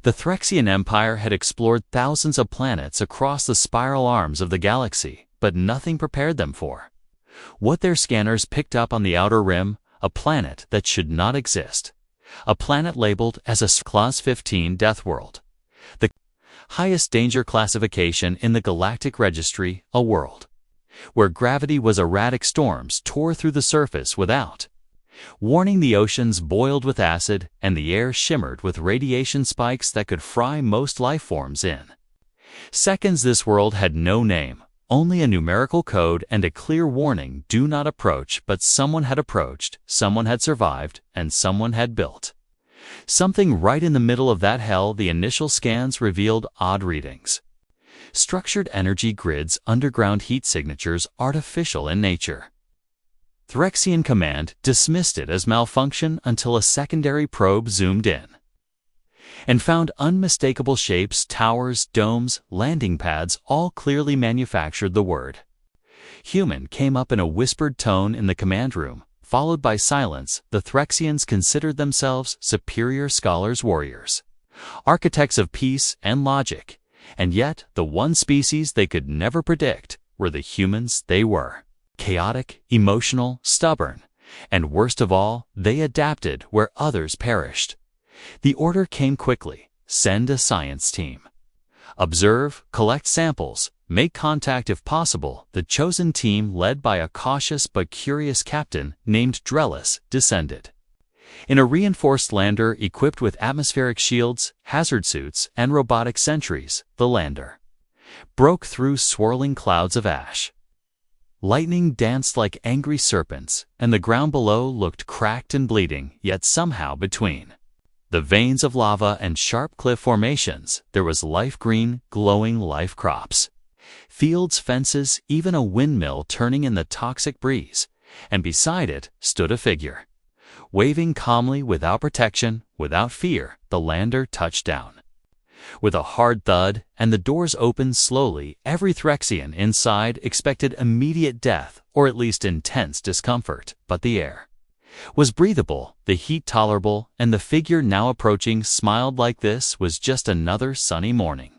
The Threxian Empire had explored thousands of planets across the spiral arms of the galaxy, but nothing prepared them for what their scanners picked up on the outer rim: a planet that should not exist. A planet labeled as a Class 15 Deathworld, the highest danger classification in the galactic registry, a world where gravity was erratic. Storms tore through the surface without warning. The oceans boiled with acid, and the air shimmered with radiation spikes that could fry most life forms in seconds. This world had no name, only a numerical code and a clear warning: do not approach. But someone had approached, someone had survived, and someone had built something right in the middle of that hell. The initial scans revealed odd readings: structured energy grids, underground heat signatures, artificial in nature. Threxian Command dismissed it as malfunction until a secondary probe zoomed in and found unmistakable shapes: towers, domes, landing pads, all clearly manufactured. The word human came up in a whispered tone in the command room, followed by silence. The Threxians considered themselves superior scholars, warriors, architects of peace and logic, and yet the one species they could never predict were the humans. They were chaotic, emotional, stubborn, and worst of all, they adapted where others perished. The order came quickly: send a science team. Observe, collect samples, make contact if possible. The chosen team, led by a cautious but curious captain named Drellis, descended in a reinforced lander equipped with atmospheric shields, hazard suits, and robotic sentries. The lander broke through swirling clouds of ash. Lightning danced like angry serpents, and the ground below looked cracked and bleeding. Yet somehow, between the veins of lava and sharp cliff formations, there was life: green, glowing life crops, fields, fences, even a windmill turning in the toxic breeze. And beside it stood a figure, waving calmly, without protection, without fear. The lander touched down with a hard thud, and the doors opened slowly. Every Threxian inside expected immediate death, or at least intense discomfort. But the air was breathable, the heat tolerable, and the figure now approaching smiled like this was just another sunny morning.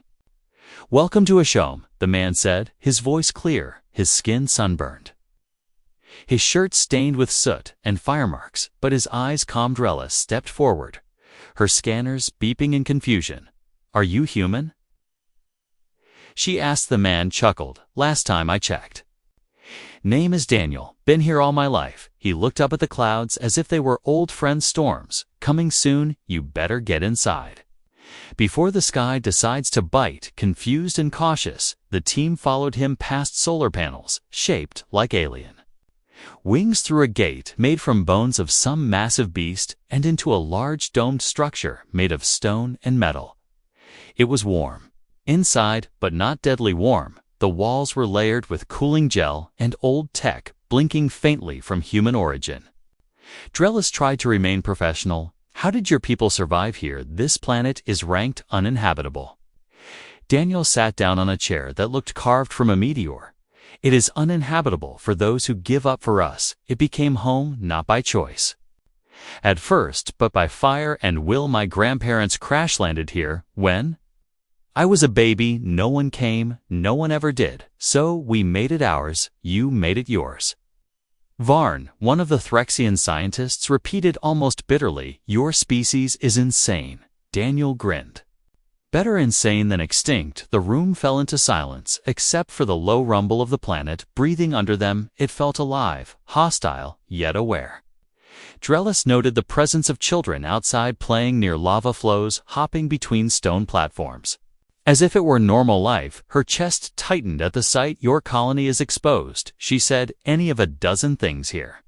"Welcome to Ashome," the man said, his voice clear, his skin sunburned, his shirt stained with soot and fire marks, but his eyes calm. Drella stepped forward, her scanners beeping in confusion. "Are you human?" she asked. The man chuckled. "Last time I checked. Name is Daniel, been here all my life." He looked up at the clouds as if they were old friends. "Storms coming soon, you better get inside before the sky decides to bite." Confused and cautious, the team followed him past solar panels, shaped like alien wings, through a gate made from bones of some massive beast, and into a large domed structure made of stone and metal. It was warm inside, but not deadly warm. The walls were layered with cooling gel and old tech, blinking faintly from human origin. Drellis tried to remain professional. "How did your people survive here? This planet is ranked uninhabitable." Daniel sat down on a chair that looked carved from a meteor. "It is uninhabitable for those who give up. For us, it became home not by choice at first, but by fire and will. My grandparents crash-landed here when I was a baby. No one came, no one ever did. So we made it ours, you made it yours." Varn, one of the Threxian scientists, repeated almost bitterly, "Your species is insane." Daniel grinned. Better insane than extinct. The room fell into silence, except for the low rumble of the planet breathing under them. It felt alive, hostile, yet aware. Drellis noted the presence of children outside playing near lava flows, hopping between stone platforms as if it were normal life. Her chest tightened at the sight. "Your colony is exposed," she said. "Any of a dozen things here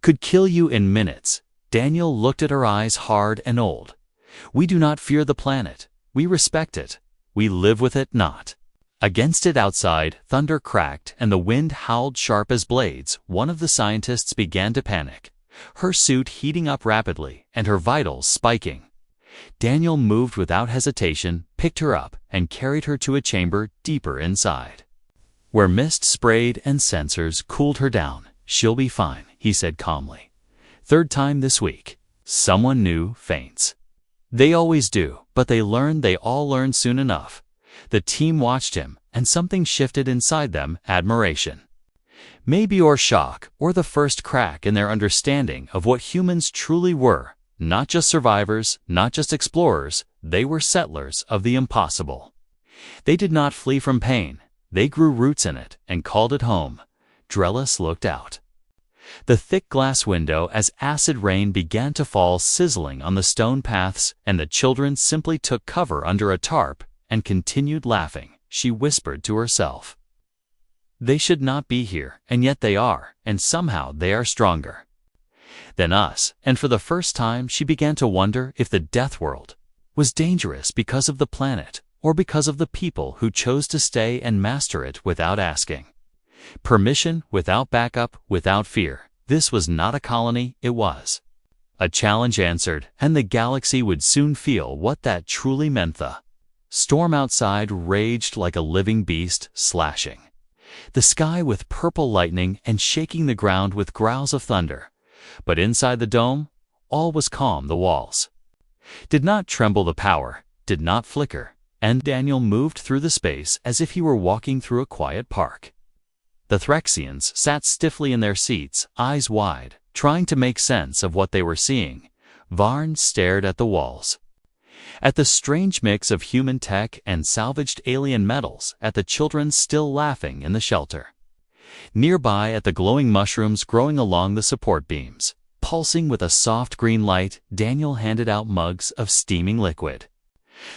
could kill you in minutes." Daniel looked at her eyes, hard and old. "We do not fear the planet. We respect it. We live with it, not against it." Outside, thunder cracked and the wind howled sharp as blades. One of the scientists began to panic, her suit heating up rapidly and her vitals spiking. Daniel moved without hesitation, picked her up, and carried her to a chamber deeper inside, where mist sprayed and sensors cooled her down. "She'll be fine," he said calmly. "Third time this week. Someone new faints." They always do, but they all learn soon enough. The team watched him, and something shifted inside them, admiration. Maybe or shock, or the first crack in their understanding of what humans truly were. Not just survivors, not just explorers, they were settlers of the impossible. They did not flee from pain. They grew roots in it and called it home. Drellis looked out. The thick glass window as acid rain began to fall sizzling on the stone paths, and the children simply took cover under a tarp and continued laughing. She whispered to herself. They should not be here, and yet they are, and somehow they are stronger than us, and for the first time she began to wonder if the Deathworld was dangerous because of the planet, or because of the people who chose to stay and master it without asking permission, without backup, without fear. This was not a colony, it was a challenge answered, and the galaxy would soon feel what that truly meant. The storm outside raged like a living beast, slashing the sky with purple lightning and shaking the ground with growls of thunder. But inside the dome, all was calm. The walls did not tremble, the power did not flicker, and Daniel moved through the space as if he were walking through a quiet park. The Threxians sat stiffly in their seats, eyes wide, trying to make sense of what they were seeing. Varn stared at the walls, at the strange mix of human tech and salvaged alien metals, at the children still laughing in the shelter nearby, at the glowing mushrooms growing along the support beams. Pulsing with a soft green light, Daniel handed out mugs of steaming liquid.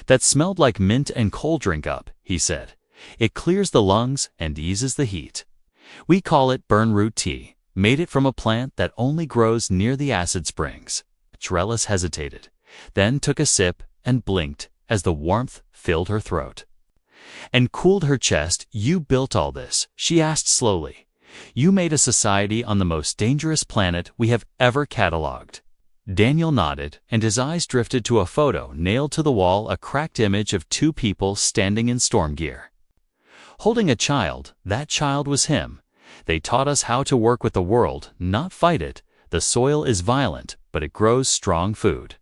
That smelled like mint and cold. Drink up, he said. It clears the lungs and eases the heat. We call it burn root tea, made it from a plant that only grows near the acid springs. Drellis hesitated, then took a sip and blinked as the warmth filled her throat and cooled her chest. You built all this, she asked slowly. You made a society on the most dangerous planet we have ever catalogued. Daniel nodded, and his eyes drifted to a photo nailed to the wall, a cracked image of two people standing in storm gear, holding a child. That child was him. They taught us how to work with the world, not fight it. The soil is violent, but it grows strong food.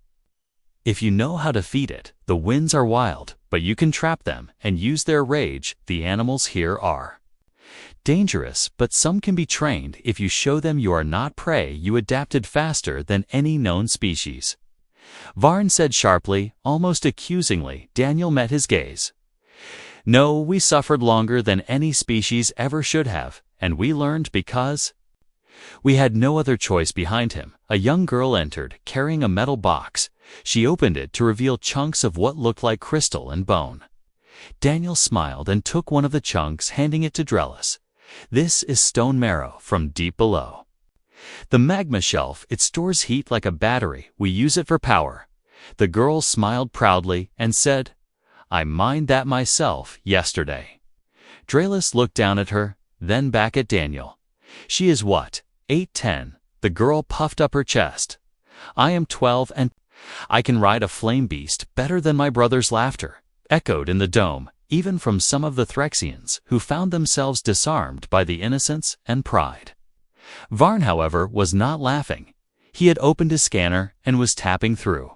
If you know how to feed it, the winds are wild, but you can trap them and use their rage. The animals here are dangerous, but some can be trained. If you show them you are not prey, you adapted faster than any known species. Varn said sharply, almost accusingly. Daniel met his gaze. No, we suffered longer than any species ever should have, and we learned because we had no other choice. Behind him, a young girl entered, carrying a metal box. She opened it to reveal chunks of what looked like crystal and bone. Daniel smiled and took one of the chunks, handing it to Drellis. This is stone marrow from deep below the magma shelf. It stores heat like a battery. We use it for power. The girl smiled proudly and said, I mined that myself yesterday. Drellis looked down at her, then back at Daniel. She is what, 8-10? The girl puffed up her chest. I am 12 and I can ride a flame beast better than my brother's. Laughter echoed in the dome, even from some of the Threxians, who found themselves disarmed by the innocence and pride. Varn, however, was not laughing. He had opened his scanner and was tapping through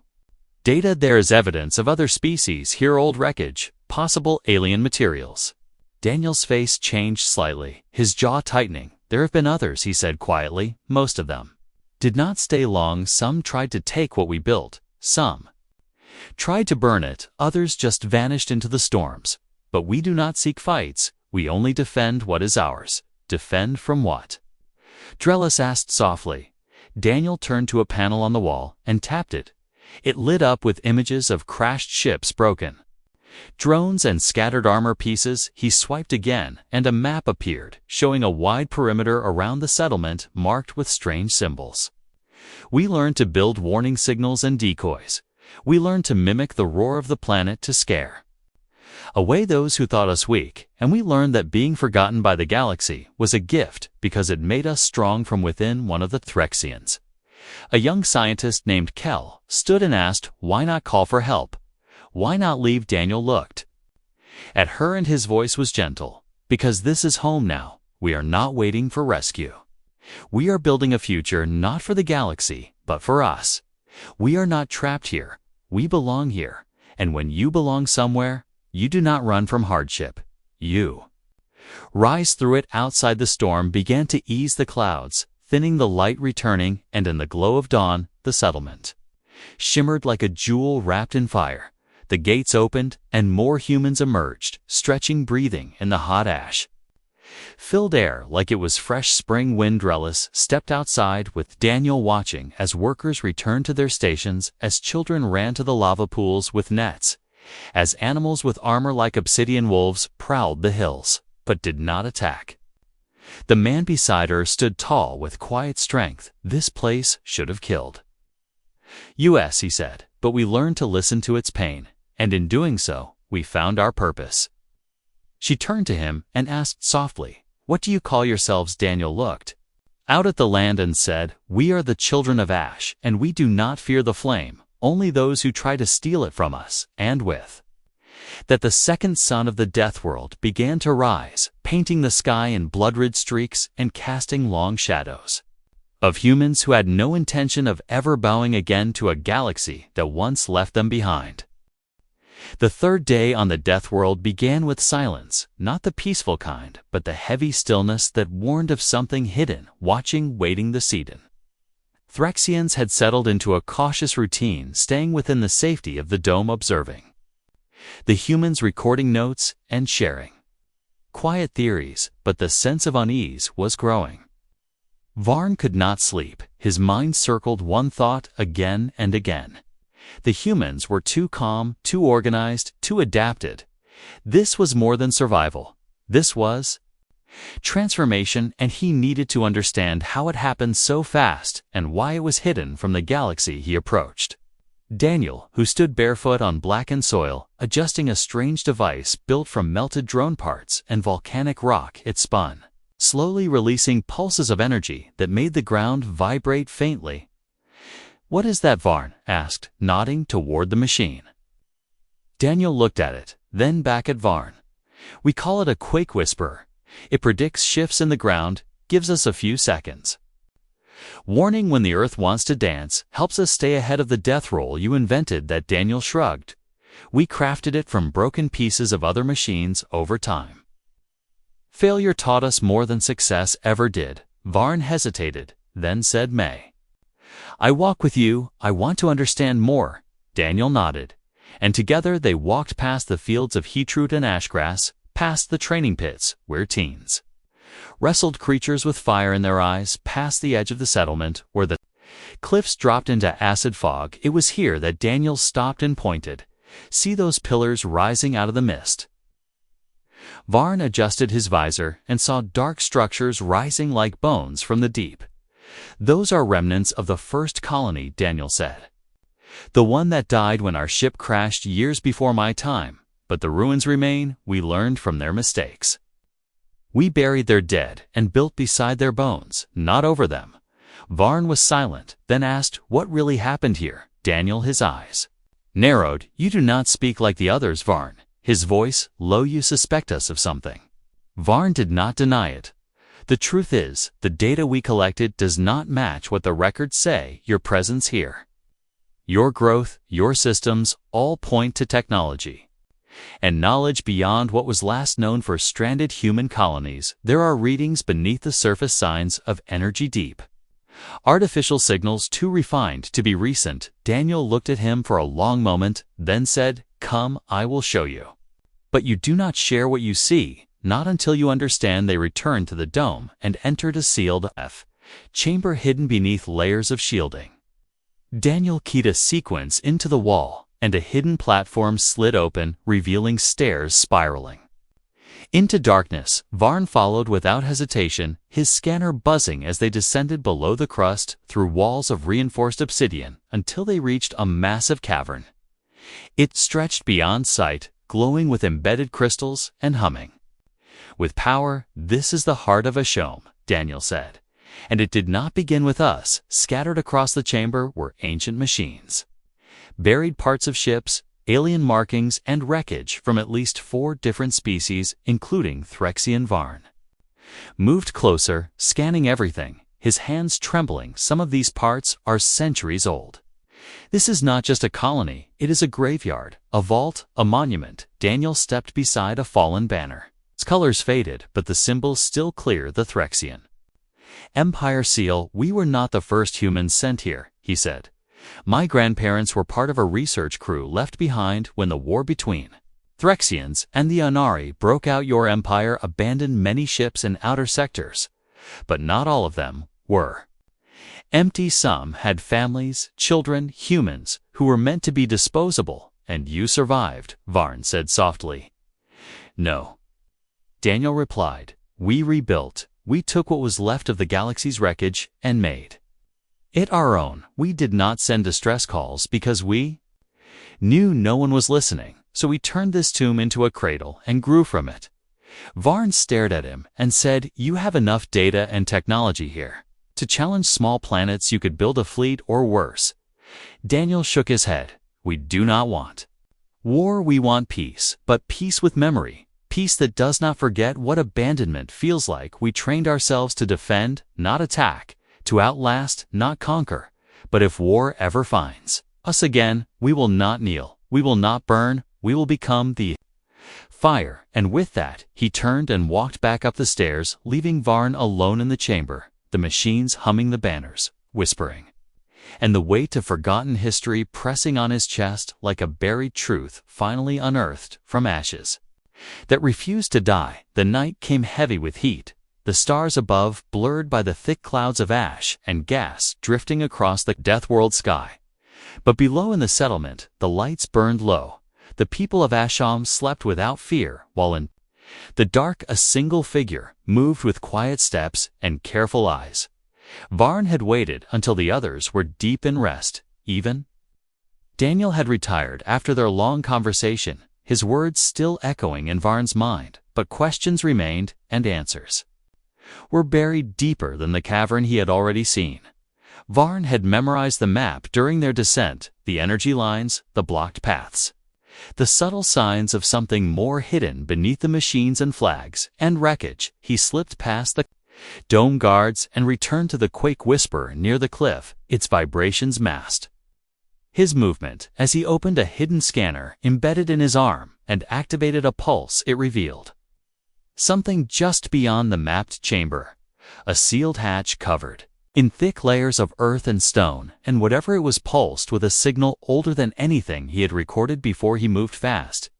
data. There is evidence of other species here, old wreckage, possible alien materials. Daniel's face changed slightly, his jaw tightening. There have been others, he said quietly. Most of them did not stay long. Some tried to take what we built. Some tried to burn it. Others just vanished into the storms. But we do not seek fights. We only defend what is ours. Defend from what? Drellis asked softly. Daniel turned to a panel on the wall and tapped it. It lit up with images of crashed ships, broken drones, and scattered armor pieces. He swiped again, and a map appeared, showing a wide perimeter around the settlement marked with strange symbols. We learned to build warning signals and decoys. We learned to mimic the roar of the planet to scare away those who thought us weak, and we learned that being forgotten by the galaxy was a gift because it made us strong from within. One of the Threxians, a young scientist named Kel, stood and asked, why not call for help? Why not leave? Daniel looked at her, and his voice was gentle. Because this is home now. We are not waiting for rescue. We are building a future not for the galaxy, but for us. We are not trapped here. We belong here, and when you belong somewhere, you do not run from hardship. You rise through it. Outside, the storm began to ease the clouds, thinning, the light returning, and in the glow of dawn, the settlement shimmered like a jewel wrapped in fire. The gates opened, and more humans emerged, stretching, breathing in the hot ash filled air like it was fresh spring wind. Relis stepped outside, with Daniel watching as workers returned to their stations, as children ran to the lava pools with nets, as animals with armor like obsidian wolves prowled the hills, but did not attack. The man beside her stood tall with quiet strength. This place should have killed us, he said, but we learned to listen to its pain, and in doing so, we found our purpose. She turned to him and asked softly, "What do you call yourselves?" Daniel looked out at the land and said, "We are the children of Ash, and we do not fear the flame, only those who try to steal it from us." And with that, the second sun of the Deathworld began to rise, painting the sky in blood-red streaks and casting long shadows of humans who had no intention of ever bowing again to a galaxy that once left them behind. The third day on the Deathworld began with silence, not the peaceful kind, but the heavy stillness that warned of something hidden, watching, waiting. The Sedan Threxians had settled into a cautious routine, staying within the safety of the dome, observing the humans, recording notes and sharing quiet theories, but the sense of unease was growing. Varn could not sleep. His mind circled one thought again and again. The humans were too calm, too organized, too adapted. This was more than survival. This was transformation, and he needed to understand how it happened so fast and why it was hidden from the galaxy he approached. Daniel, who stood barefoot on blackened soil, adjusting a strange device built from melted drone parts and volcanic rock, it spun, slowly releasing pulses of energy that made the ground vibrate faintly. "What is that?" Varn asked, nodding toward the machine. Daniel looked at it, then back at Varn. "We call it a quake whisperer. It predicts shifts in the ground, gives us a few seconds warning when the Earth wants to dance, helps us stay ahead of the death roll." "You invented that?" Daniel shrugged. "We crafted it from broken pieces of other machines over time. Failure taught us more than success ever did." Varn hesitated, then said, "May I walk with you? I want to understand more." Daniel nodded, and together they walked past the fields of heatroot and ashgrass, past the training pits where teens wrestled creatures with fire in their eyes, past the edge of the settlement where the cliffs dropped into acid fog. It was here that Daniel stopped and pointed. "See those pillars rising out of the mist?" Varn adjusted his visor and saw dark structures rising like bones from the deep. "Those are remnants of the first colony," Daniel said. "The one that died when our ship crashed years before my time. But the ruins remain. We learned from their mistakes. We buried their dead and built beside their bones, not over them." Varn was silent, then asked, "What really happened here?" Daniel, his eyes narrowed. "You do not speak like the others, Varn." His voice low. "You suspect us of something." Varn did not deny it. "The truth is, the data we collected does not match what the records say. Your presence here, your growth, your systems, all point to technology and knowledge beyond what was last known for stranded human colonies. There are readings beneath the surface, signs of energy deep. Artificial signals too refined to be recent." Daniel looked at him for a long moment, then said, "Come, I will show you." "But you do not share what you see, not until you understand." They returned to the dome and entered a sealed chamber hidden beneath layers of shielding. Daniel keyed a sequence into the wall, and a hidden platform slid open, revealing stairs spiraling into darkness. Varn followed without hesitation, his scanner buzzing as they descended below the crust through walls of reinforced obsidian until they reached a massive cavern. It stretched beyond sight, glowing with embedded crystals and humming with power. "This is the heart of Ashome," Daniel said. "And it did not begin with us." Scattered across the chamber were ancient machines, buried parts of ships, alien markings, and wreckage from at least 4 different species, including Threxian. Varn moved closer, scanning everything, his hands trembling. "Some of these parts are centuries old." This is not just a colony, it is a graveyard, a vault, a monument. Daniel stepped beside a fallen banner. Its colors faded, but the symbols still clear. The Threxian Empire seal. "We were not the first humans sent here," he said. "My grandparents were part of a research crew left behind when the war between Threxians and the Anari broke out. Your empire abandoned many ships in outer sectors, but not all of them were empty. Some had families, children, humans who were meant to be disposable, and you survived," Varn said softly. "No," Daniel replied. "We rebuilt. We took what was left of the galaxy's wreckage and made it our own. We did not send distress calls because we knew no one was listening, so we turned this tomb into a cradle and grew from it." Varn stared at him and said, "You have enough data and technology here to challenge small planets. You could build a fleet or worse." Daniel shook his head. "We do not want war. We want peace, but peace with memory. Peace that does not forget what abandonment feels like. We trained ourselves to defend, not attack, to outlast, not conquer. But if war ever finds us again, we will not kneel, we will not burn, we will become the fire." And with that, he turned and walked back up the stairs, leaving Varn alone in the chamber, the machines humming, the banners whispering, and the weight of forgotten history pressing on his chest like a buried truth finally unearthed from ashes that refused to die. The night came heavy with heat, the stars above blurred by the thick clouds of ash and gas drifting across the Deathworld sky. But below in the settlement, the lights burned low. The people of Asham slept without fear, while in the dark a single figure moved with quiet steps and careful eyes. Varn had waited until the others were deep in rest. Even Daniel had retired after their long conversation, his words still echoing in Varn's mind, but questions remained, and answers were buried deeper than the cavern he had already seen. Varn had memorized the map during their descent, the energy lines, the blocked paths, the subtle signs of something more hidden beneath the machines and flags and wreckage. He slipped past the dome guards and returned to the quake whisper near the cliff, its vibrations masked his movement. As he opened a hidden scanner embedded in his arm and activated a pulse, it revealed something just beyond the mapped chamber, a sealed hatch covered in thick layers of earth and stone, and whatever it was pulsed with a signal older than anything he had recorded before. He moved fast,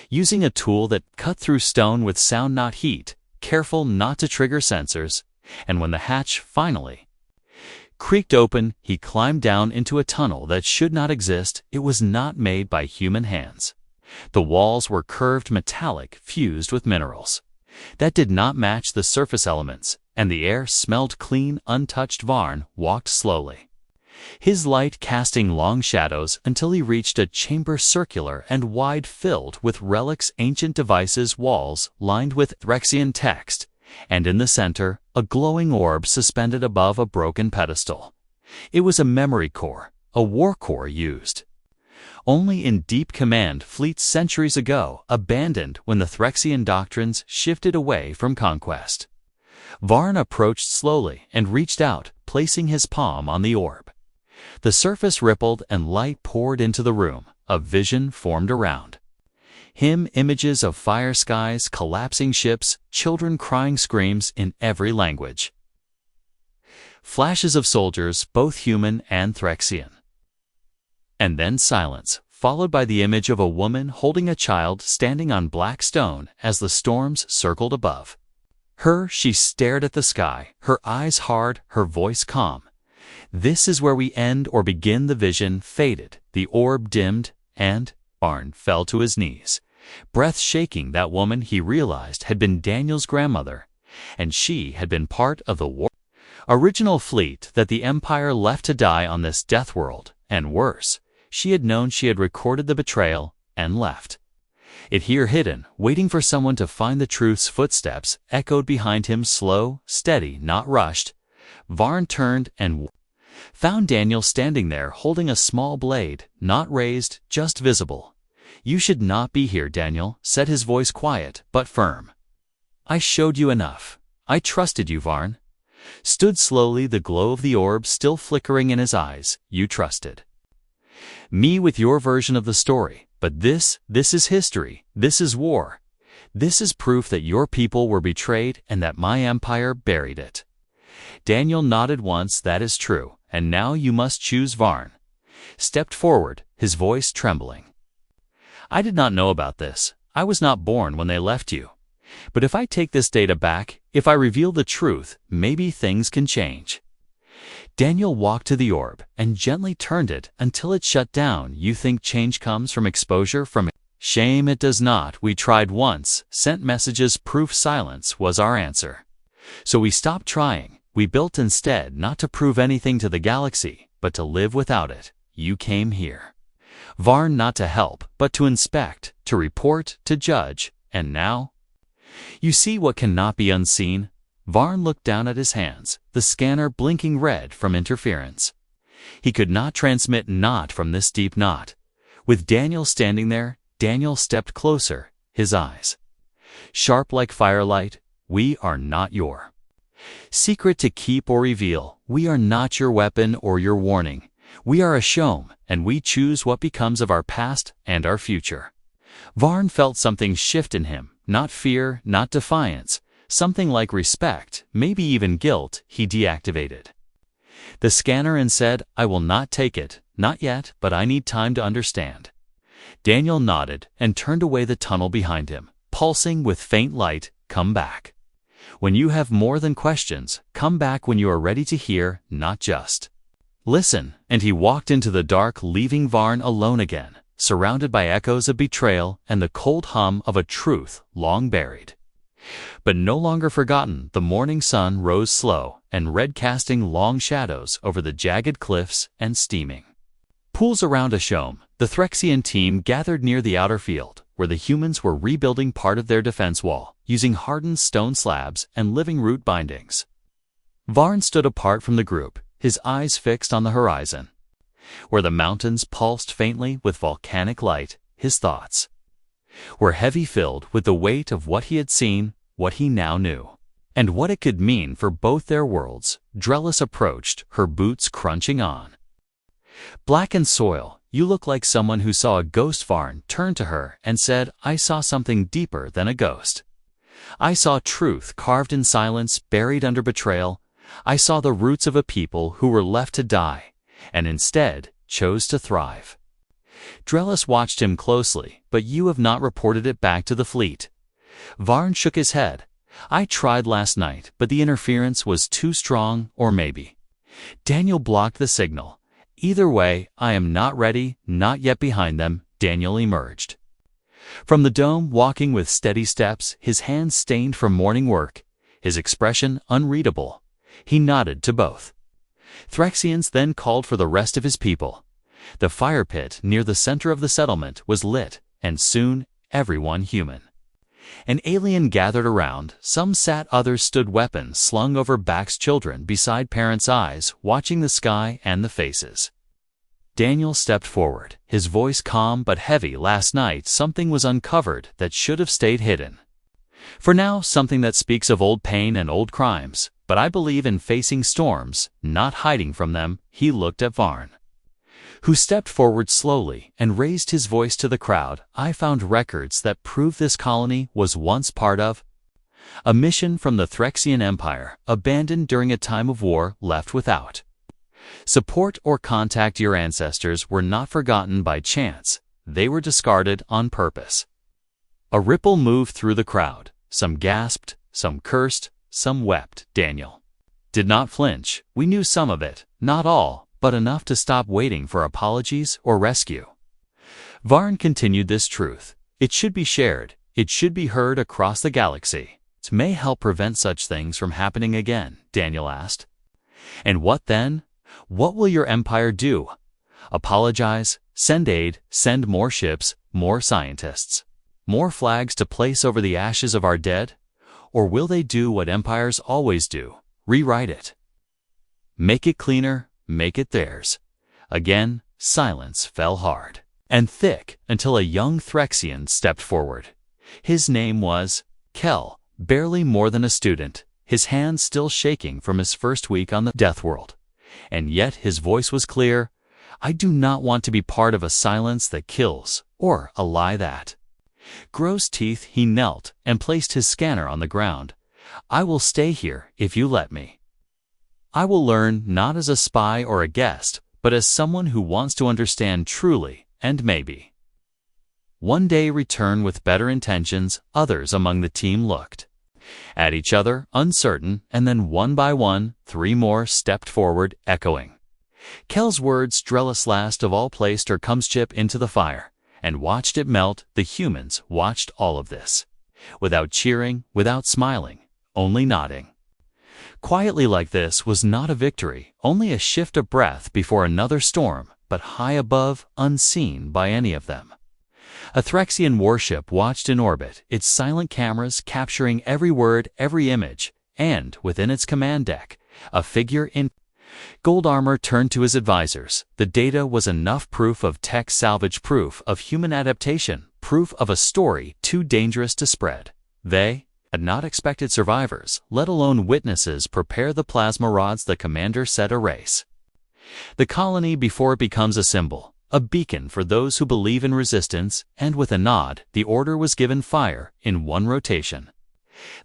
using a tool that cut through stone with sound, not heat, careful not to trigger sensors, and when the hatch finally creaked open, he climbed down into a tunnel that should not exist. It was not made by human hands. The walls were curved metallic, fused with minerals that did not match the surface elements, and the air smelled clean, untouched. Varn walked slowly, his light casting long shadows until he reached a chamber circular and wide, filled with relics, ancient devices, walls lined with Threxian text, and in the center, a glowing orb suspended above a broken pedestal. It was a memory core, a war core used only in deep command fleets centuries ago, abandoned when the Threxian doctrines shifted away from conquest. Varn approached slowly and reached out, placing his palm on the orb. The surface rippled and light poured into the room. A vision formed around him, images of fire skies, collapsing ships, children crying screams in every language. Flashes of soldiers, both human and Threxian. And then silence, followed by the image of a woman holding a child standing on black stone as the storms circled above her. She stared at the sky, her eyes hard, her voice calm. "This is where we end or begin." The vision faded, the orb dimmed, and Varn fell to his knees, breath shaking. That woman, he realized, had been Daniel's grandmother, and she had been part of the original fleet that the Empire left to die on this Deathworld, and worse, she had known. She had recorded the betrayal and left it here hidden, waiting for someone to find the truth's footsteps echoed behind him, slow, steady, not rushed. Varn turned and found Daniel standing there holding a small blade, not raised, just visible. "You should not be here, Daniel," said his voice, quiet but firm. "I showed you enough. I trusted you." Varn stood slowly, the glow of the orb still flickering in his eyes. "You trusted Me with your version of the story, but this is history, this is war. This is proof that your people were betrayed and that my empire buried it. Daniel nodded once, that is true, and now you must choose. Varn stepped forward, his voice trembling. I did not know about this. I was not born when they left you. But if I take this data back, if I reveal the truth, maybe things can change. Daniel walked to the orb and gently turned it until it shut down. You think change comes from exposure, from shame? It does not. We tried once, sent messages, proof. Silence was our answer. So we stopped trying. We built instead, not to prove anything to the galaxy, but to live without it. You came here, Varn, not to help, but to inspect, to report, to judge, and now? You see what cannot be unseen? Varn looked down at his hands, the scanner blinking red from interference. He could not transmit, not from this deep knot. With Daniel standing there, Daniel stepped closer, his eyes sharp like firelight. We are not your secret to keep or reveal. We are not your weapon or your warning. We are a showm, and we choose what becomes of our past and our future. Varn felt something shift in him, not fear, not defiance, something like respect, maybe even guilt. He deactivated the scanner and said, I will not take it, not yet, but I need time to understand. Daniel nodded and turned away, the tunnel behind him, pulsing with faint light. Come back. When you have more than questions, come back when you are ready to hear, not just listen. And he walked into the dark, leaving Varn alone again, surrounded by echoes of betrayal and the cold hum of a truth long buried, but no longer forgotten. The morning sun rose slow and red, casting long shadows over the jagged cliffs and steaming pools around Ashome. The Threxian team gathered near the outer field, where the humans were rebuilding part of their defense wall, using hardened stone slabs and living root bindings. Varn stood apart from the group, his eyes fixed on the horizon, where the mountains pulsed faintly with volcanic light. His thoughts were heavy, filled with the weight of what he had seen, what he now knew, and what it could mean for both their worlds. Drellis approached, her boots crunching on blackened soil. You look like someone who saw a ghost. Varn turned to her and said, I saw something deeper than a ghost. I saw truth carved in silence, buried under betrayal. I saw the roots of a people who were left to die, and instead chose to thrive. Drellis watched him closely. But you have not reported it back to the fleet. Varn shook his head. I tried last night, but the interference was too strong, or maybe Daniel blocked the signal. Either way, I am not ready, not yet. Behind them, Daniel emerged from the dome, walking with steady steps, his hands stained from morning work, his expression unreadable. He nodded to both Threxians, then called for the rest of his people. The fire pit near the center of the settlement was lit, and soon everyone human and alien gathered around. Some sat, others stood, weapons slung over backs, children beside parents' eyes, watching the sky and the faces. Daniel stepped forward, his voice calm but heavy. Last night something was uncovered that should have stayed hidden. For now, something that speaks of old pain and old crimes. But I believe in facing storms, not hiding from them. He looked at Varn, who stepped forward slowly and raised his voice to the crowd. I found records that prove this colony was once part of a mission from the Threxian Empire, abandoned during a time of war, left without support or contact. Your ancestors were not forgotten by chance. They were discarded on purpose. A ripple moved through the crowd. Some gasped, some cursed, some wept. Daniel did not flinch. We knew some of it, not all, but enough to stop waiting for apologies or rescue. Varn continued, this truth, it should be shared, it should be heard across the galaxy. It may help prevent such things from happening again. Daniel asked. And what then? What will your empire do? Apologize? Send aid? Send more ships? More scientists? More flags to place over the ashes of our dead? Or will they do what empires always do? Rewrite it. Make it cleaner, make it theirs. Again, silence fell hard and thick until a young Threxian stepped forward. His name was Kel, barely more than a student, his hands still shaking from his first week on the Deathworld. And yet his voice was clear. I do not want to be part of a silence that kills, or a lie that. Gross teeth, he knelt and placed his scanner on the ground. I will stay here if you let me. I will learn not as a spy or a guest, but as someone who wants to understand truly, and maybe one day return with better intentions. Others among the team looked at each other, uncertain, and then one by one, 3 more stepped forward, echoing Kel's words. Drellis last of all placed her chip into the fire and watched it melt. The humans watched all of this, without cheering, without smiling, only nodding. Quietly like this was not a victory, only a shift of breath before another storm, but high above, unseen by any of them. A Threxian warship watched in orbit, its silent cameras capturing every word, every image, and, within its command deck, a figure in gold armor turned to his advisors. The data was enough proof of tech salvage, proof of human adaptation, proof of a story too dangerous to spread. They had not expected survivors, let alone witnesses, prepare the plasma rods. The commander set a race. The colony before it becomes a symbol, a beacon for those who believe in resistance, and with a nod, the order was given: fire, in 1 rotation.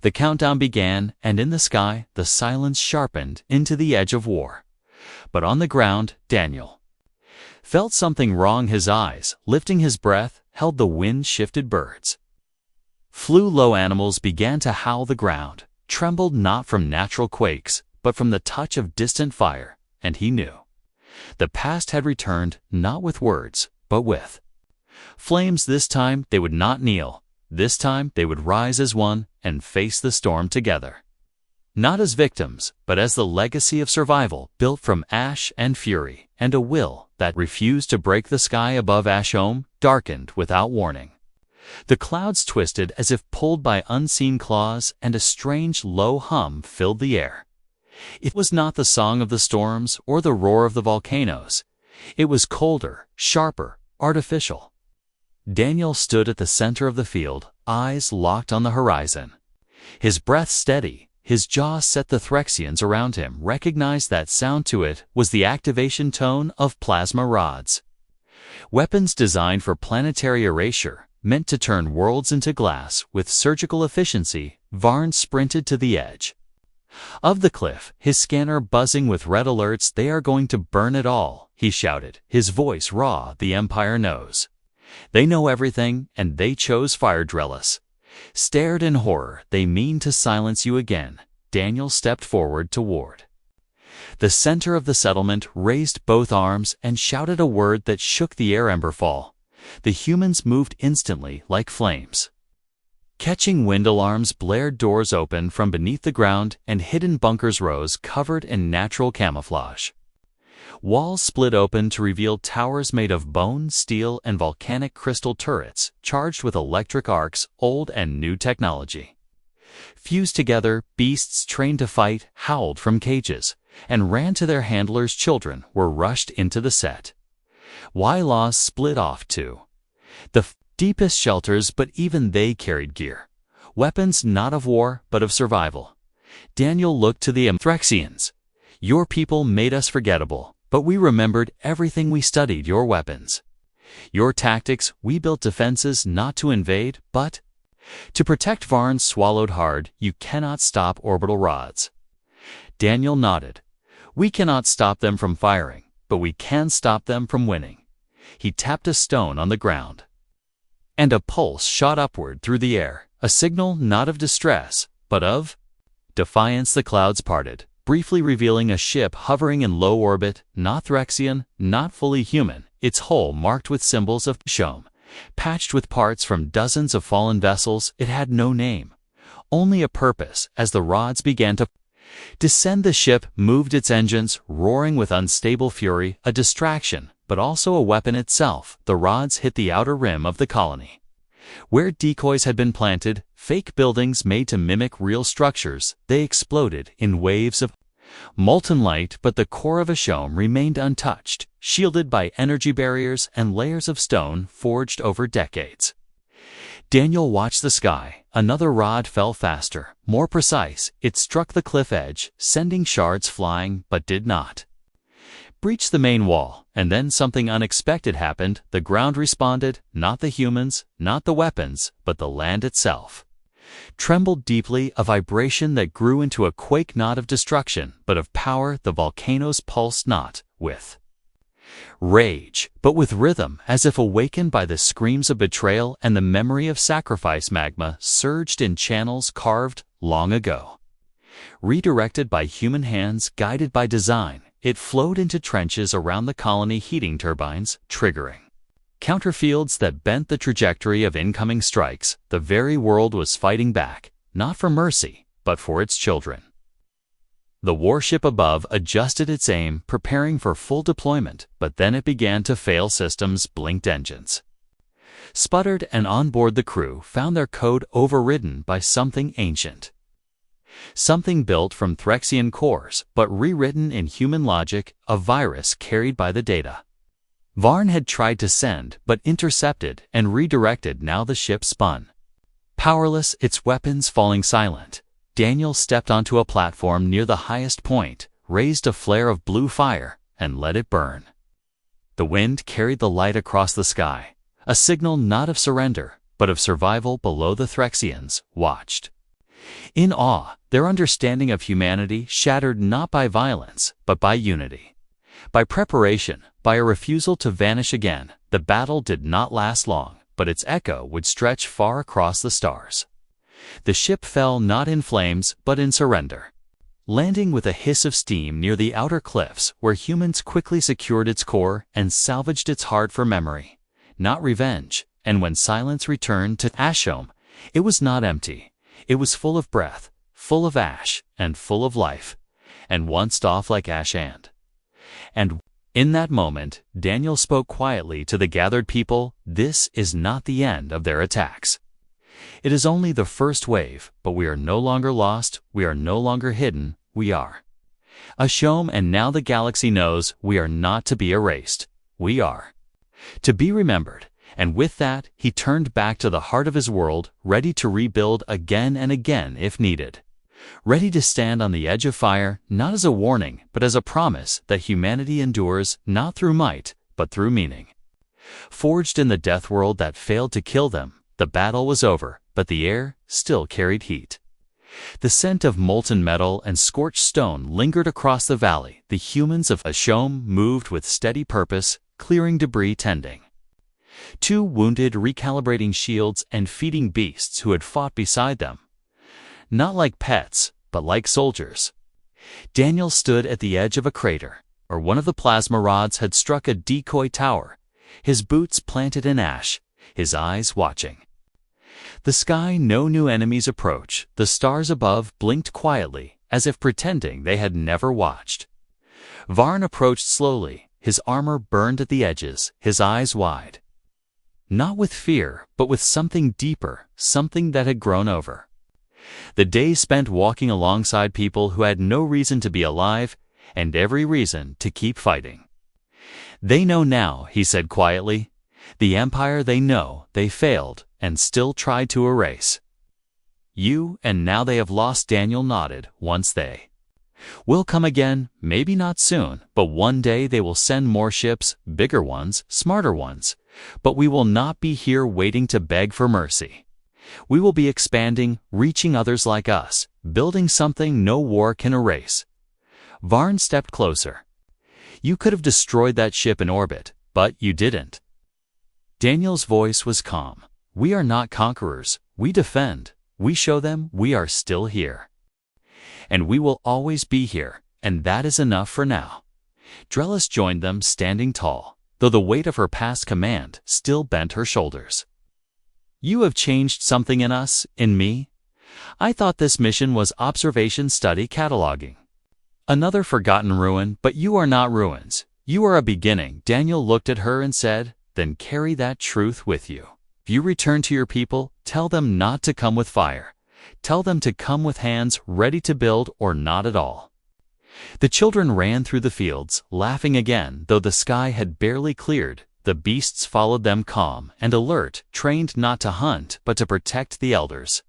The countdown began, and in the sky, the silence sharpened into the edge of war. But on the ground, Daniel felt something wrong. His eyes, lifting his breath, held the wind-shifted birds. Flew low. Animals began to howl. The ground trembled not from natural quakes, but from the touch of distant fire, and he knew the past had returned, not with words, but with flames. This time they would not kneel. This time they would rise as one and face the storm together. Not as victims, but as the legacy of survival, built from ash and fury, and a will that refused to break. The sky above Ashome darkened without warning. The clouds twisted as if pulled by unseen claws, and a strange low hum filled the air. It was not the song of the storms or the roar of the volcanoes. It was colder, sharper, artificial. Daniel stood at the center of the field, eyes locked on the horizon. His breath steady, his jaw set. The Threxians around him recognized that sound. To it was the activation tone of plasma rods. Weapons designed for planetary erasure, meant to turn worlds into glass with surgical efficiency. Varn sprinted to the edge of the cliff, his scanner buzzing with red alerts. They are going to burn it all, he shouted, his voice raw. The Empire knows. They know everything, and they chose fire. Drellis stared in horror. They mean to silence you again. Daniel stepped forward toward the center of the settlement, raised both arms, and shouted a word that shook the air. Emberfall. The humans moved instantly like flames. Catching wind alarms blared. Doors opened from beneath the ground, and hidden bunkers rose, covered in natural camouflage. Walls split open to reveal towers made of bone, steel, and volcanic crystal. Turrets charged with electric arcs, old and new technology. Fused together, beasts trained to fight howled from cages and ran to their handlers. Children were rushed into the set. Laws split off to the deepest shelters, but even they carried gear. Weapons not of war, but of survival. Daniel looked to the Threxians. Your people made us forgettable, but we remembered everything. We studied your weapons, your tactics. We built defenses not to invade, but to protect. Varn swallowed hard. You cannot stop orbital rods. Daniel nodded. We cannot stop them from firing, but we can stop them from winning. He tapped a stone on the ground, and a pulse shot upward through the air, a signal not of distress, but of defiance. The clouds parted, briefly revealing a ship hovering in low orbit, not Threxian, not fully human, its hull marked with symbols of Shome, patched with parts from dozens of fallen vessels. It had no name, only a purpose. As the rods began to descend, the ship moved its engines, roaring with unstable fury, a distraction, but also a weapon itself. The rods hit the outer rim of the colony, where decoys had been planted, fake buildings made to mimic real structures. They exploded in waves of molten light, but the core of Ashome remained untouched, shielded by energy barriers and layers of stone forged over decades. Daniel watched the sky. Another rod fell faster, more precise. It struck the cliff edge, sending shards flying, but did not breached the main wall, and then something unexpected happened. The ground responded, not the humans, not the weapons, but the land itself. Trembled deeply, a vibration that grew into a quake, not of destruction, but of power. The volcanoes pulsed not with rage, but with rhythm, as if awakened by the screams of betrayal and the memory of sacrifice. Magma surged in channels carved long ago. Redirected by human hands, guided by design, it flowed into trenches around the colony, heating turbines, triggering counterfields that bent the trajectory of incoming strikes. The very world was fighting back, not for mercy, but for its children. The warship above adjusted its aim, preparing for full deployment, but then it began to fail. Systems blinked, engines sputtered, and on board the crew found their code overridden by something ancient. Something built from Threxian cores, but rewritten in human logic, a virus carried by the data Varn had tried to send, but intercepted and redirected. Now the ship spun, powerless, its weapons falling silent. Daniel stepped onto a platform near the highest point, raised a flare of blue fire, and let it burn. The wind carried the light across the sky, a signal not of surrender, but of survival. Below, the Threxians watched in awe, their understanding of humanity shattered not by violence, but by unity, by preparation, by a refusal to vanish again. The battle did not last long, but its echo would stretch far across the stars. The ship fell not in flames, but in surrender, landing with a hiss of steam near the outer cliffs, where humans quickly secured its core and salvaged its heart for memory, not revenge. And when silence returned to Ashome, it was not empty. It was full of breath, full of ash, and full of life, and once off like ash. And in that moment, Daniel spoke quietly to the gathered people. This is not the end of their attacks. It is only the first wave, but we are no longer lost, we are no longer hidden, we are Ashome, and now the galaxy knows we are not to be erased. We are to be remembered. And with that, he turned back to the heart of his world, ready to rebuild again and again if needed. Ready to stand on the edge of fire, not as a warning, but as a promise that humanity endures not through might, but through meaning. Forged in the Deathworld that failed to kill them, the battle was over, but the air still carried heat. The scent of molten metal and scorched stone lingered across the valley. The humans of Ashome moved with steady purpose, clearing debris, tending two wounded, recalibrating shields, and feeding beasts who had fought beside them. Not like pets, but like soldiers. Daniel stood at the edge of a crater, where one of the plasma rods had struck a decoy tower, his boots planted in ash, his eyes watching the sky. No new enemies approach. The stars above blinked quietly, as if pretending they had never watched. Varn approached slowly, his armor burned at the edges, his eyes wide. Not with fear, but with something deeper, something that had grown over the days spent walking alongside people who had no reason to be alive and every reason to keep fighting. They know now, he said quietly. The Empire, they know, they failed and still tried to erase you, and now they have lost. Daniel nodded. Once they will come again, maybe not soon, but one day they will send more ships, bigger ones, smarter ones. But we will not be here waiting to beg for mercy. We will be expanding, reaching others like us, building something no war can erase. Varn stepped closer. You could have destroyed that ship in orbit, but you didn't. Daniel's voice was calm. We are not conquerors, we defend. We show them we are still here. And we will always be here, and that is enough for now. Drellis joined them, standing tall, though the weight of her past command still bent her shoulders. You have changed something in us, in me. I thought this mission was observation, study, cataloging. Another forgotten ruin, but you are not ruins. You are a beginning. Daniel looked at her and said, then carry that truth with you. If you return to your people, tell them not to come with fire. Tell them to come with hands ready to build or not at all. The children ran through the fields, laughing again, though the sky had barely cleared. The beasts followed them, calm and alert, trained not to hunt but to protect. The elders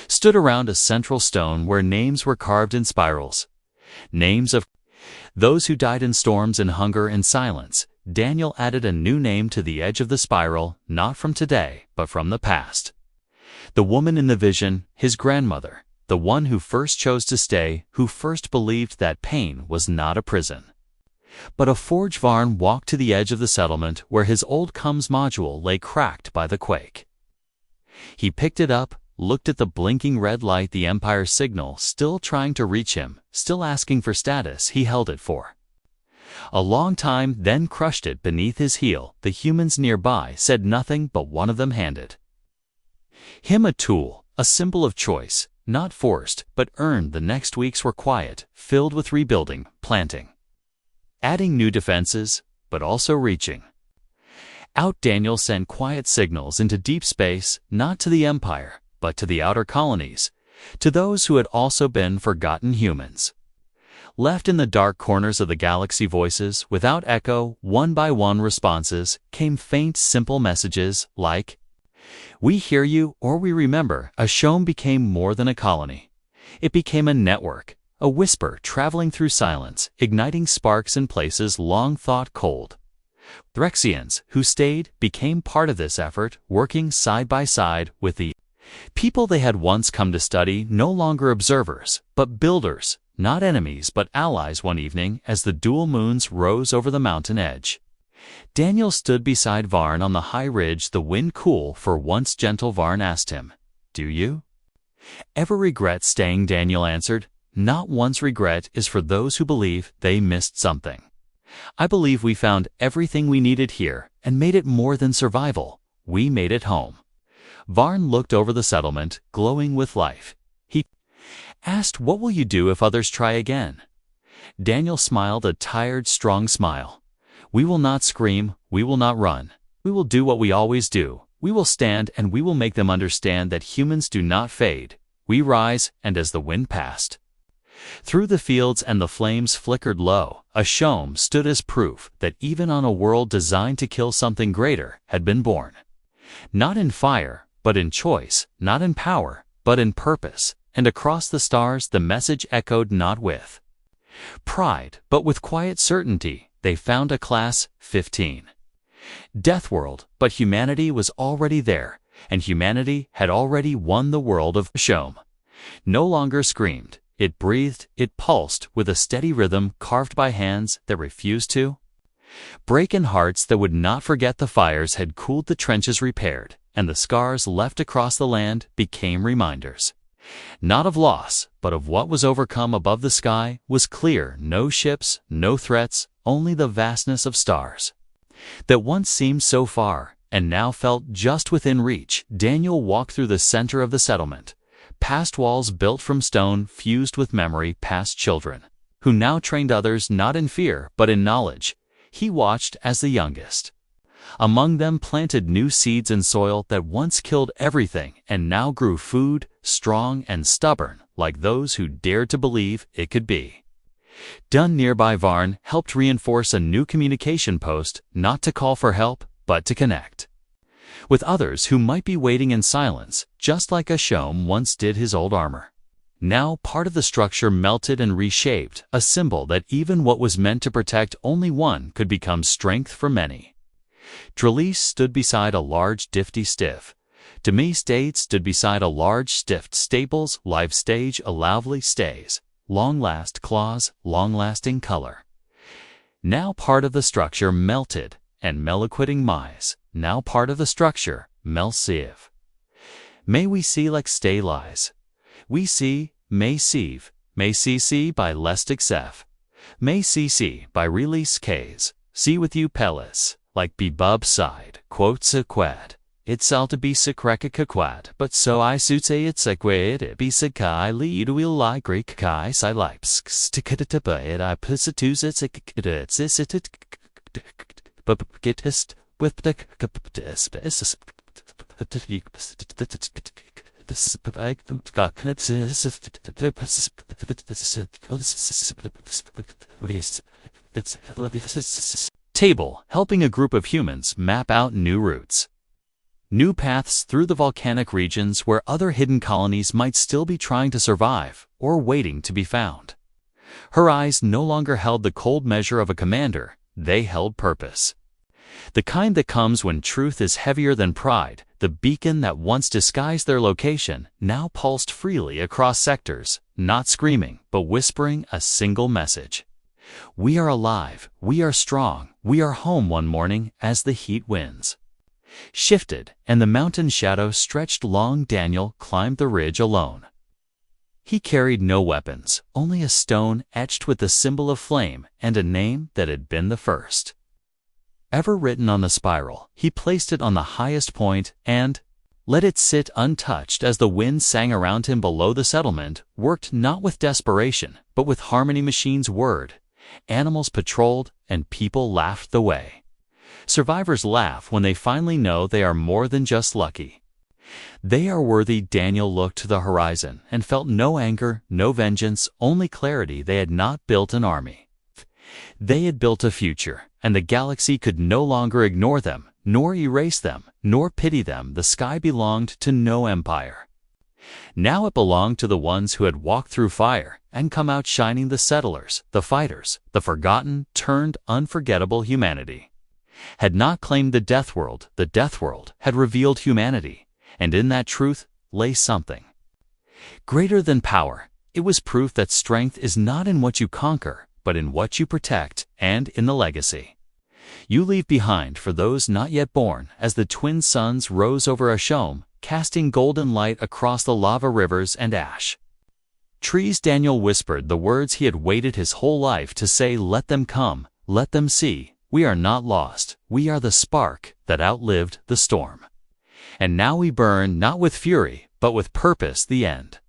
stood around a central stone where names were carved in spirals. Names of Those who died in storms and hunger and silence, Daniel added a new name to the edge of the spiral, not from today, but from the past. The woman in the vision, his grandmother, the one who first chose to stay, who first believed that pain was not a prison. But a forge Varn walked to the edge of the settlement where his old comms module lay cracked by the quake. He picked it up, looked at the blinking red light, the Empire's signal, still trying to reach him, still asking for status. He held it for a long time, then crushed it beneath his heel. The humans nearby said nothing, but one of them handed him a tool, a symbol of choice, not forced, but earned. The next weeks were quiet, filled with rebuilding, planting, adding new defenses, but also reaching out. Daniel sent quiet signals into deep space, not to the Empire, but to the outer colonies, to those who had also been forgotten humans. Left in the dark corners of the galaxy, voices without echo, one by one responses, came faint, simple messages like, "We hear you," or "We remember." Ashome became more than a colony. It became a network, a whisper traveling through silence, igniting sparks in places long thought cold. Threxians, who stayed, became part of this effort, working side by side with the people they had once come to study, no longer observers, but builders, not enemies but allies. One evening, as the dual moons rose over the mountain edge, Daniel stood beside Varn on the high ridge, the wind cool. For once gentle, Varn asked him, "Do you ever regret staying?" Daniel answered, "Not once. Regret is for those who believe they missed something. I believe we found everything we needed here and made it more than survival. We made it home." Varn looked over the settlement, glowing with life. He asked, "What will you do if others try again?" Daniel smiled, a tired, strong smile. "We will not scream, we will not run. We will do what we always do. We will stand, and we will make them understand that humans do not fade. We rise." And as the wind passed through the fields and the flames flickered low, Ashome stood as proof that even on a world designed to kill, something greater had been born. Not in fire, but in choice, not in power, but in purpose. And across the stars the message echoed, not with pride, but with quiet certainty. They found a class 15. Deathworld, but humanity was already there, and humanity had already won the world of Ashome. No longer screamed, it breathed, it pulsed with a steady rhythm carved by hands that refused to break, and hearts that would not forget. The fires had cooled, the trenches repaired, and the scars left across the land became reminders, not of loss, but of what was overcome. Above the sky was clear, no ships, no threats, only the vastness of stars that once seemed so far and now felt just within reach. Daniel walked through the center of the settlement, past walls built from stone fused with memory, past children who now trained others, not in fear but in knowledge. He watched as the youngest among them planted new seeds in soil that once killed everything and now grew food, strong and stubborn, like those who dared to believe it could be done. Nearby, Varn helped reinforce a new communication post, not to call for help, but to connect with others who might be waiting in silence, just like Ashome once did his old armor. Now part of the structure melted and reshaped, a symbol that even what was meant to protect only one could become strength for many. Trelise stood beside a large difty stiff. Demi Stade stood beside a large stiff. Staples, live stage, a lovely stays. Long last claws, long-lasting color. Now part of the structure melted, and meliquating mise. Now part of the structure, mel sieve. May we see like stay lies. We see, may sieve, may see by lestic sef. May see by release case. See with you pelis, like be bub side, quote sequad. It's all to be secrekaquad, but so I suit say it's sequad, it be sekai lead will lie Greek kai si lips, stikatapa it I pusitus it's it but getist with the table, helping a group of humans map out new routes, new paths through the volcanic regions where other hidden colonies might still be trying to survive or waiting to be found. Her eyes no longer held the cold measure of a commander, they held purpose. The kind that comes when truth is heavier than pride, the beacon that once disguised their location now pulsed freely across sectors, not screaming, but whispering a single message. We are alive, we are strong, we are home one morning as the heat winds shifted and the mountain shadow stretched long. Daniel climbed the ridge alone. He carried no weapons, only a stone etched with the symbol of flame and a name that had been the first ever written on the spiral. He placed it on the highest point and let it sit untouched as the wind sang around him below. The settlement worked not with desperation, but with harmony. Machines whirred, animals patrolled, and people laughed the way survivors laugh when they finally know they are more than just lucky. They are worthy. Daniel looked to the horizon and felt no anger, no vengeance, only clarity. They had not built an army. They had built a future, and the galaxy could no longer ignore them, nor erase them, nor pity them. The sky belonged to no empire. Now it belonged to the ones who had walked through fire and come out shining, the settlers, the fighters, the forgotten, turned unforgettable. Humanity had not claimed the Deathworld. The Deathworld had revealed humanity, and in that truth lay something greater than power. It was proof that strength is not in what you conquer, but in what you protect and in the legacy you leave behind for those not yet born. As the twin suns rose over Ashome, casting golden light across the lava rivers and ash trees, Daniel whispered the words he had waited his whole life to say. Let them come, let them see. We are not lost. We are the spark that outlived the storm. And now we burn not with fury, but with purpose. The end.